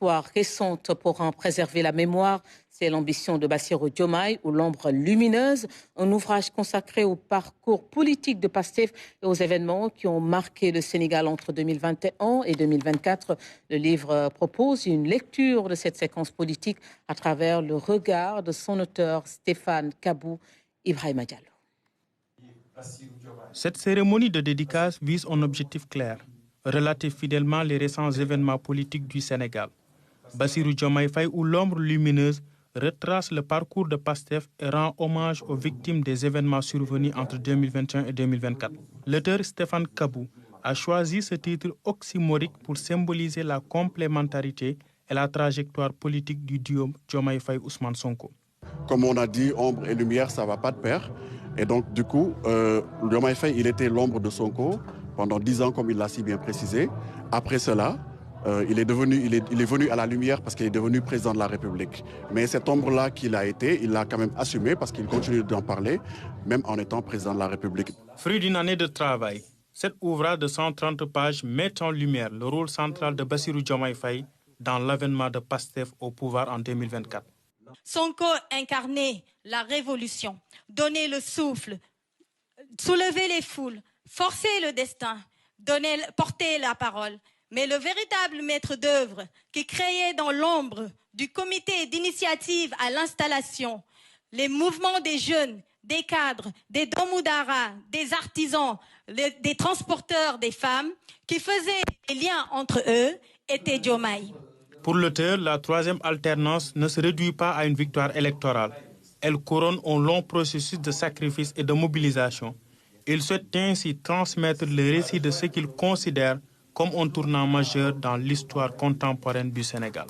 Histoire récente pour en préserver la mémoire, c'est l'ambition de Bassirou Diomaye ou l'ombre lumineuse, un ouvrage consacré au parcours politique de Pastef et aux événements qui ont marqué le Sénégal entre 2021 et 2024. Le livre propose une lecture de cette séquence politique à travers le regard de son auteur Stéphane Kabou Ibrahima Diallo. Cette cérémonie de dédicace vise un objectif clair, relater fidèlement les récents événements politiques du Sénégal. Bassirou Diomaye Faye ou l'ombre lumineuse retrace le parcours de Pastef et rend hommage aux victimes des événements survenus entre 2021 et 2024. L'auteur Stéphane Kabou a choisi ce titre oxymorique pour symboliser la complémentarité et la trajectoire politique du duo Diomaye Faye-Ousmane Sonko. Comme on a dit, ombre et lumière, ça ne va pas de pair. Et donc, du coup, Diomaye Faye, il était l'ombre de Sonko pendant 10 ans, comme il l'a si bien précisé. Après cela, il est venu à la lumière parce qu'il est devenu président de la République. Mais cette ombre-là qu'il a été, il l'a quand même assumé parce qu'il continue d'en parler, même en étant président de la République. Fruit d'une année de travail, cet ouvrage de 130 pages met en lumière le rôle central de Bassirou Diomaye Faye dans l'avènement de Pastef au pouvoir en 2024. Sonko incarnait la révolution, donner le souffle, soulever les foules, forcer le destin, porter la parole. Mais le véritable maître d'œuvre qui créait dans l'ombre du comité d'initiative à l'installation les mouvements des jeunes, des cadres, des domoudara, des artisans, des transporteurs des femmes qui faisaient les liens entre eux était Diomaye. Pour l'auteur, la troisième alternance ne se réduit pas à une victoire électorale. Elle couronne un long processus de sacrifice et de mobilisation. Il souhaite ainsi transmettre le récit de ce qu'il considère comme un tournant majeur dans l'histoire contemporaine du Sénégal.